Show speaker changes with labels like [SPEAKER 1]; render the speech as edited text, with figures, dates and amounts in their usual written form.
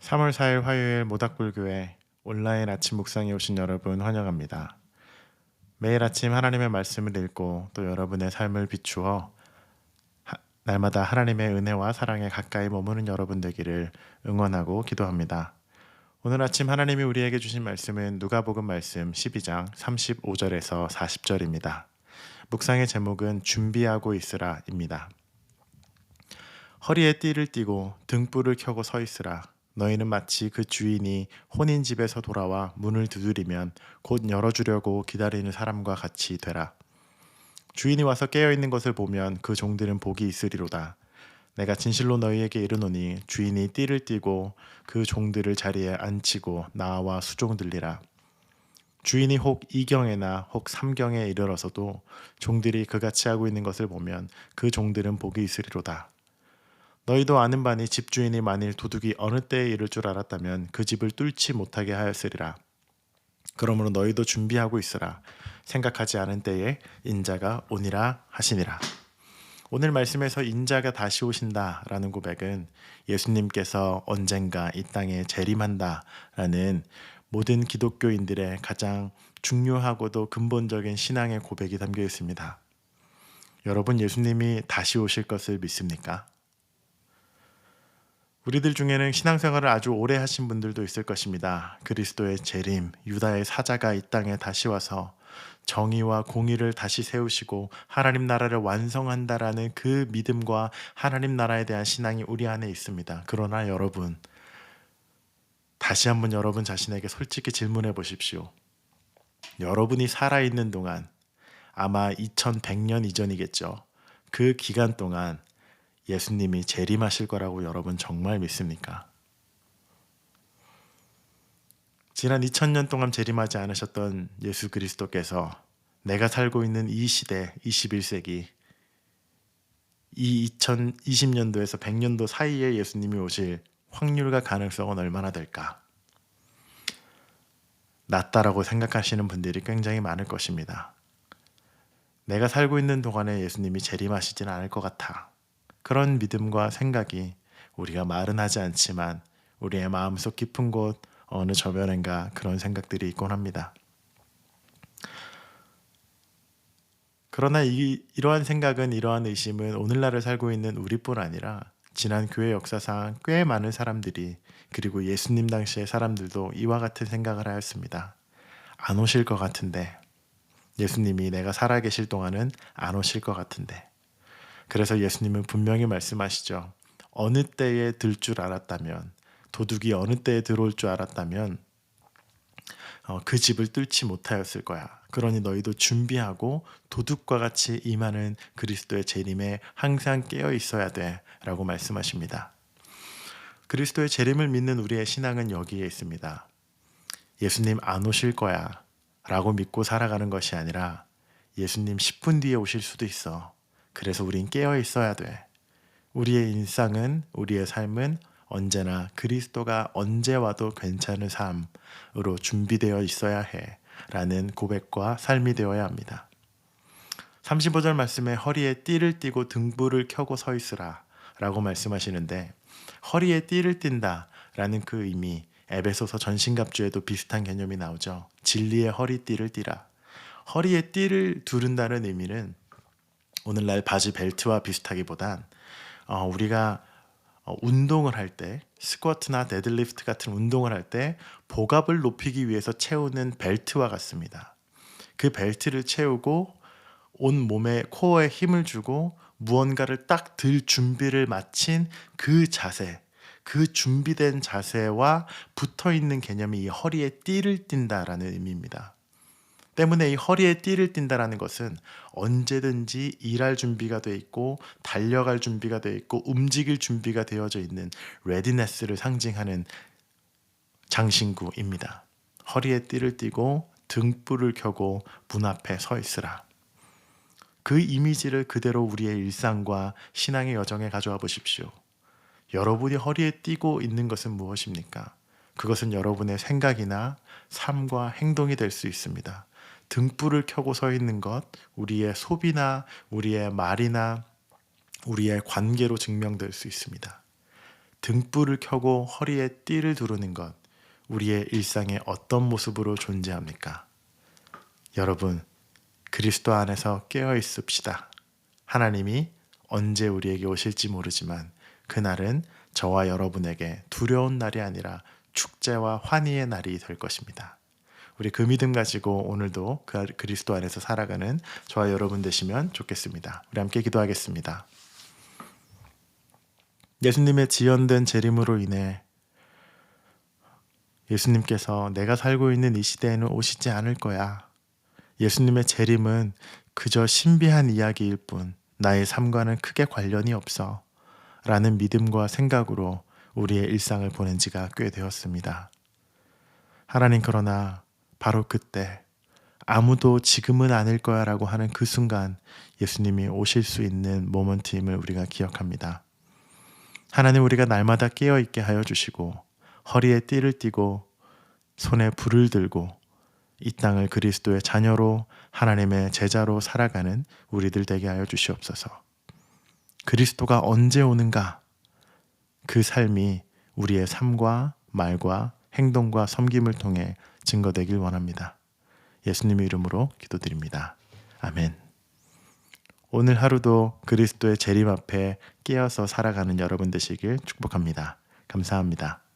[SPEAKER 1] 3월 4일 화요일 모닥불교회 온라인 아침 묵상에 오신 여러분 환영합니다. 매일 아침 하나님의 말씀을 읽고 또 여러분의 삶을 비추어 날마다 하나님의 은혜와 사랑에 가까이 머무는 여러분 되기를 응원하고 기도합니다. 오늘 아침 하나님이 우리에게 주신 말씀은 누가복음 말씀 12장 35절에서 40절입니다. 묵상의 제목은 준비하고 있으라입니다. 허리에 띠를 띠고 등불을 켜고 서 있으라. 너희는 마치 그 주인이 혼인 집에서 돌아와 문을 두드리면 곧 열어주려고 기다리는 사람과 같이 되라. 주인이 와서 깨어있는 것을 보면 그 종들은 복이 있으리로다. 내가 진실로 너희에게 이르노니 주인이 띠를 띠고 그 종들을 자리에 앉히고 나와 수종들리라. 주인이 혹 이경에나 혹 삼경에 이르러서도 종들이 그같이 하고 있는 것을 보면 그 종들은 복이 있으리로다. 너희도 아는 바니 집주인이 만일 도둑이 어느 때에 이를 줄 알았다면 그 집을 뚫지 못하게 하였으리라. 그러므로 너희도 준비하고 있으라. 생각하지 않은 때에 인자가 오니라 하시니라. 오늘 말씀에서 인자가 다시 오신다라는 고백은 예수님께서 언젠가 이 땅에 재림한다라는 모든 기독교인들의 가장 중요하고도 근본적인 신앙의 고백이 담겨 있습니다. 여러분, 예수님이 다시 오실 것을 믿습니까? 우리들 중에는 신앙생활을 아주 오래 하신 분들도 있을 것입니다. 그리스도의 재림, 유다의 사자가 이 땅에 다시 와서 정의와 공의를 다시 세우시고 하나님 나라를 완성한다라는 그 믿음과 하나님 나라에 대한 신앙이 우리 안에 있습니다. 그러나 여러분, 다시 한번 여러분 자신에게 솔직히 질문해 보십시오. 여러분이 살아있는 동안, 아마 2100년 이전이겠죠. 그 기간 동안 예수님이 재림하실 거라고 여러분 정말 믿습니까? 지난 2000년 동안 재림하지 않으셨던 예수 그리스도께서 내가 살고 있는 이 시대, 21세기, 이 2020년도에서 100년도 사이에 예수님이 오실 확률과 가능성은 얼마나 될까? 낮다라고 생각하시는 분들이 굉장히 많을 것입니다. 내가 살고 있는 동안에 예수님이 재림하시지는 않을 것 같아. 그런 믿음과 생각이 우리가 말은 하지 않지만 우리의 마음속 깊은 곳 어느 저변인가 그런 생각들이 있곤 합니다. 그러나 이러한 생각은, 이러한 의심은 오늘날을 살고 있는 우리뿐 아니라 지난 교회 역사상 꽤 많은 사람들이, 그리고 예수님 당시의 사람들도 이와 같은 생각을 하였습니다. 안 오실 것 같은데, 예수님이 내가 살아계실 동안은 안 오실 것 같은데. 그래서 예수님은 분명히 말씀하시죠. 어느 때에 들 줄 알았다면, 도둑이 어느 때에 들어올 줄 알았다면 그 집을 뚫지 못하였을 거야. 그러니 너희도 준비하고 도둑과 같이 임하는 그리스도의 재림에 항상 깨어 있어야 돼 라고 말씀하십니다. 그리스도의 재림을 믿는 우리의 신앙은 여기에 있습니다. 예수님 안 오실 거야 라고 믿고 살아가는 것이 아니라 예수님 10분 뒤에 오실 수도 있어. 그래서 우린 깨어 있어야 돼. 우리의 일상은, 우리의 삶은 언제나 그리스도가 언제 와도 괜찮은 삶으로 준비되어 있어야 해 라는 고백과 삶이 되어야 합니다. 35절 말씀에 허리에 띠를 띠고 등불을 켜고 서 있으라 라고 말씀하시는데, 허리에 띠를 띈다 라는 그 의미, 에베소서 전신갑주에도 비슷한 개념이 나오죠. 진리의 허리띠를 띠라. 허리에 띠를 두른다는 의미는 오늘날 바지 벨트와 비슷하기보단 우리가 운동을 할 때, 스쿼트나 데드리프트 같은 운동을 할 때 복압을 높이기 위해서 채우는 벨트와 같습니다. 그 벨트를 채우고 온 몸에, 코어에 힘을 주고 무언가를 딱 들 준비를 마친 그 자세, 그 준비된 자세와 붙어있는 개념이 이 허리에 띠를 띈다라는 의미입니다. 때문에 이 허리에 띠를 띈다라는 것은 언제든지 일할 준비가 돼 있고 달려갈 준비가 돼 있고 움직일 준비가 되어져 있는 레디네스를 상징하는 장신구입니다. 허리에 띠를 띠고 등불을 켜고 문 앞에 서 있으라. 그 이미지를 그대로 우리의 일상과 신앙의 여정에 가져와 보십시오. 여러분이 허리에 띠고 있는 것은 무엇입니까? 그것은 여러분의 생각이나 삶과 행동이 될 수 있습니다. 등불을 켜고 서 있는 것, 우리의 소비나 우리의 말이나 우리의 관계로 증명될 수 있습니다. 등불을 켜고 허리에 띠를 두르는 것, 우리의 일상에 어떤 모습으로 존재합니까? 여러분, 그리스도 안에서 깨어 있읍시다. 하나님이 언제 우리에게 오실지 모르지만 그날은 저와 여러분에게 두려운 날이 아니라 축제와 환희의 날이 될 것입니다. 우리 그 믿음 가지고 오늘도 그리스도 안에서 살아가는 저와 여러분 되시면 좋겠습니다. 우리 함께 기도하겠습니다. 예수님의 지연된 재림으로 인해 예수님께서 내가 살고 있는 이 시대에는 오시지 않을 거야. 예수님의 재림은 그저 신비한 이야기일 뿐 나의 삶과는 크게 관련이 없어 라는 믿음과 생각으로 우리의 일상을 보낸 지가 꽤 되었습니다. 하나님, 그러나 바로 그때 아무도 지금은 아닐 거야 라고 하는 그 순간 예수님이 오실 수 있는 모먼트임을 우리가 기억합니다. 하나님, 우리가 날마다 깨어있게 하여 주시고 허리에 띠를 띠고 손에 불을 들고 이 땅을 그리스도의 자녀로 하나님의 제자로 살아가는 우리들 되게 하여 주시옵소서. 그리스도가 언제 오는가? 그 삶이 우리의 삶과 말과 행동과 섬김을 통해 증거되길 원합니다. 예수님의 이름으로 기도드립니다. 아멘. 오늘 하루도 그리스도의 재림 앞에 깨어서 살아가는 여러분 되시길 축복합니다. 감사합니다.